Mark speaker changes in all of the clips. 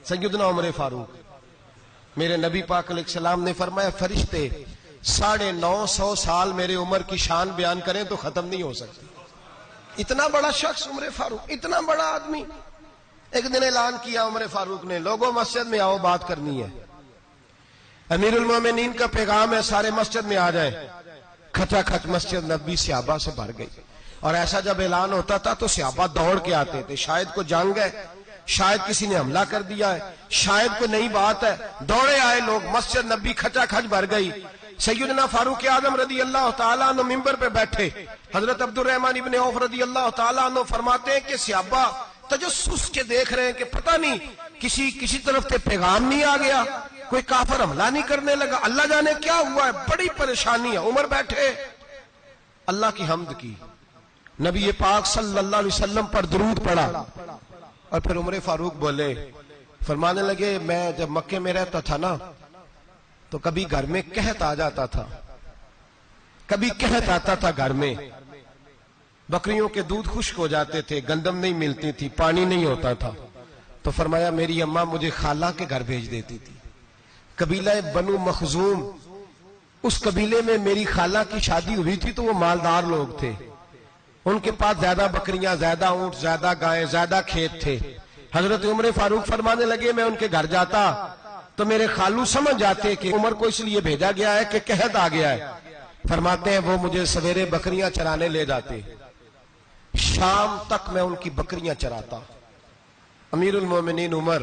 Speaker 1: سیدنا عمر فاروق، میرے نبی پاک علیہ السلام نے فرمایا فرشتے 950 سال میرے عمر کی شان بیان کریں تو ختم نہیں ہو سکتی۔ اتنا بڑا شخص عمر فاروق، اتنا بڑا آدمی۔ ایک دن اعلان کیا عمر فاروق نے، لوگوں مسجد میں آؤ، بات کرنی ہے، امیر المومنین کا پیغام ہے، سارے مسجد میں آ جائیں۔ کھچا کھچ مسجد نبی صحابہ سے بھر گئی، اور ایسا جب اعلان ہوتا تھا تو صحابہ دوڑ کے آتے تھے، شاید کو جنگ ہے، شاید کسی نے حملہ کر دیا ہے، شاید کوئی نئی بات ہے، دوڑے آئے لوگ، مسجد نبی کھچا کھچ بھر گئی۔ سیدنا فاروق اعظم رضی اللہ تعالیٰ عنہ ممبر پہ بیٹھے، حضرت عبد الرحمن ابن عوف رضی اللہ تعالیٰ عنہ فرماتے ہیں کہ صحابہ تجسس کے دیکھ رہے ہیں کہ پتہ نہیں کسی طرف سے پیغام نہیں آ گیا، کوئی کافر حملہ نہیں کرنے لگا، اللہ جانے کیا ہوا ہے، بڑی پریشانی ہے۔ عمر بیٹھے، اللہ کی حمد کی، نبی پاک صلی اللہ علیہ وسلم پر درود پڑھا، اور پھر عمر فاروق بولے، فرمانے لگے میں جب مکے میں رہتا تھا نا تو کبھی گھر میں قحط آ جاتا تھا، کبھی قحط آتا تھا گھر میں، بکریوں کے دودھ خشک ہو جاتے تھے، گندم نہیں ملتی تھی، پانی نہیں ہوتا تھا، تو فرمایا میری اماں مجھے خالہ کے گھر بھیج دیتی تھی۔ قبیلہ بنو مخزوم، اس قبیلے میں میری خالہ کی شادی ہوئی تھی تو وہ مالدار لوگ تھے، ان کے پاس زیادہ بکریاں، زیادہ اونٹ، زیادہ گائیں، زیادہ کھیت تھے۔ حضرت عمر فاروق فرمانے لگے میں ان کے گھر جاتا تو میرے خالو سمجھ جاتے کہ عمر کو اس لیے بھیجا گیا ہے کہ قحط آ گیا ہے، فرماتے ہیں وہ مجھے سویرے بکریاں چرانے لے جاتے، شام تک میں ان کی بکریاں چراتا۔ امیر المومنین عمر،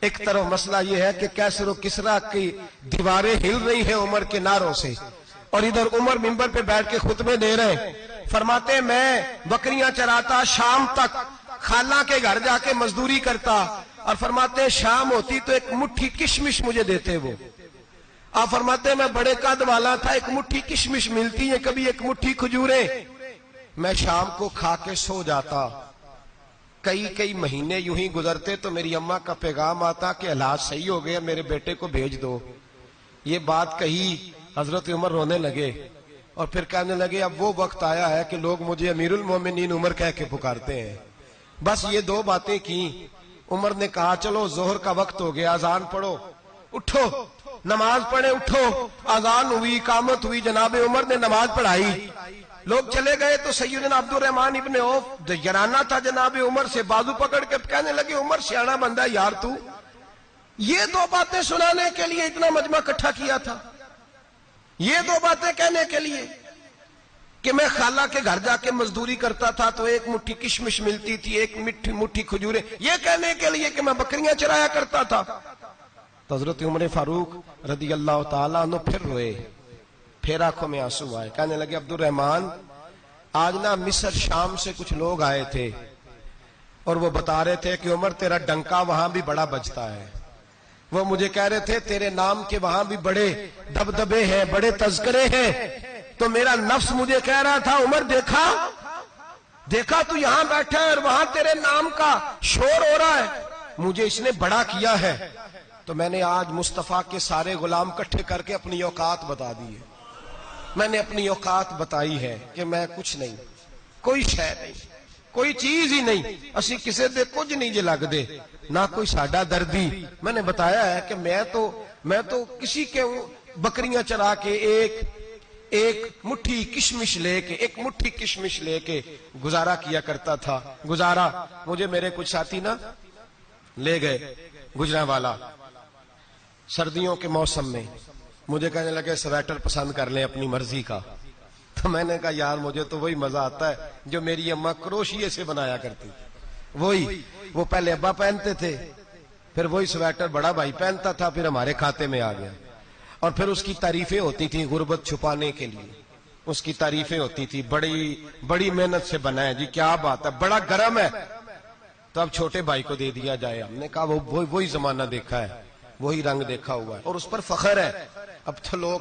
Speaker 1: ایک طرف مسئلہ یہ ہے کہ کیسر و کسرا کی دیواریں ہل رہی ہیں عمر کے نعروں سے، اور ادھر عمر منبر پہ بیٹھ کے خطبے دے رہے ہیں، فرماتے ہیں میں بکریاں چراتا، شام تک خالہ کے گھر جا کے مزدوری کرتا، اور فرماتے ہیں شام ہوتی تو ایک مٹھی کشمش مجھے دیتے وہ۔ آپ فرماتے ہیں میں بڑے قد والا تھا، ایک مٹھی کشمش ملتی ہے، کبھی ایک مٹھی کھجوریں، میں شام کو کھا کے سو جاتا۔ کئی مہینے یوں ہی گزرتے تو میری اماں کا پیغام آتا کہ حالات صحیح ہو گئے، میرے بیٹے کو بھیج دو۔ یہ بات کہی، حضرت عمر رونے لگے، اور پھر کہنے لگے اب وہ وقت آیا ہے کہ لوگ مجھے امیر المومنین عمر کہہ کے پکارتے ہیں۔ بس یہ دو باتیں کی، عمر نے کہا چلو ظہر کا وقت ہو گیا، اذان پڑھو، اٹھو نماز پڑھے، اٹھو۔ اذان ہوئی، اقامت ہوئی، جناب عمر نے نماز پڑھائی، لوگ چلے گئے تو سیدنا عبد الرحمن ابن عوف جرانہ تھا جناب عمر سے، بازو پکڑ کے کہنے لگے عمر سیاںا بندہ یار تو یہ دو باتیں سنانے کے لیے اتنا مجمع اکٹھا کیا تھا، یہ دو باتیں کہنے کے لیے کہ میں خالہ کے گھر جا کے مزدوری کرتا تھا تو ایک مٹھی کشمش ملتی تھی، ایک مٹھی کھجوریں، یہ کہنے کے لیے کہ میں بکریاں چرایا کرتا تھا۔ تو حضرت عمر فاروق رضی اللہ تعالیٰ عنہ پھر روئے، پھر آنکھوں میں آنسو آئے، کہنے لگے عبد الرحمن آج نا مصر شام سے کچھ لوگ آئے تھے، اور وہ بتا رہے تھے کہ عمر تیرا ڈنکا وہاں بھی بڑا بجتا ہے، وہ مجھے کہہ رہے تھے تیرے نام کے وہاں بھی بڑے دبدبے ہیں، بڑے تذکرے ہیں، تو میرا نفس مجھے کہہ رہا تھا عمر دیکھا تو یہاں بیٹھا ہے اور وہاں تیرے نام کا شور ہو رہا ہے، مجھے اس نے بڑا کیا ہے۔ تو میں نے آج مصطفیٰ کے سارے غلام کٹھے کر کے اپنی اوقات بتا دی ہے، میں نے اپنی اوقات بتائی ہے کہ میں کچھ نہیں، کوئی شے نہیں، کوئی چیز ہی نہیں، اسی کسے دے کچھ نہیں جے لگ دے، نہ کوئی ساڈا دردی۔ میں نے بتایا ہے کہ میں تو کسی کے بکریاں چرا کے ایک مٹھی کشمش لے کے گزارا کیا کرتا تھا۔ گزارا مجھے میرے کچھ ساتھی نا لے گئے گجرانوالا سردیوں کے موسم میں، مجھے کہنے لگے سویٹر پسند کر لیں اپنی مرضی کا، تو میں نے کہا یار مجھے تو وہی مزہ آتا ہے جو میری اماں کروشیے سے بنایا کرتی، وہ پہلے ابا پہنتے تھے، پھر وہی سویٹر بڑا بھائی پہنتا تھا، پھر ہمارے کھاتے میں آ گیا، اور پھر اس کی تعریفیں ہوتی تھی غربت چھپانے کے لیے، اس کی تعریفیں ہوتی تھی بڑی محنت سے بنا ہے جی، کیا بات ہے، بڑا گرم ہے، تو اب چھوٹے بھائی کو دے دیا جائے۔ ہم نے کہا وہی زمانہ دیکھا ہے، وہی رنگ دیکھا ہوا ہے، اور اس پر فخر ہے۔ اب تو لوگ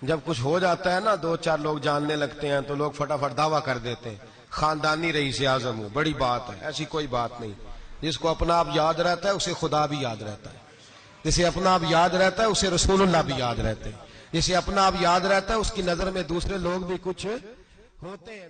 Speaker 1: جب کچھ ہو جاتا ہے نا، 2-4 لوگ جاننے لگتے ہیں تو لوگ فٹافٹ دعویٰ کر دیتے ہیں خاندانی رئیس اعظم ہو، بڑی بات ہے، ایسی کوئی بات نہیں۔ جس کو اپنا آپ یاد رہتا ہے اسے خدا بھی یاد رہتا ہے، جسے اپنا آپ یاد رہتا ہے اسے رسول اللہ بھی یاد رہتے ہیں، جسے اپنا آپ یاد رہتا ہے اس کی نظر میں دوسرے لوگ بھی کچھ ہوتے ہیں۔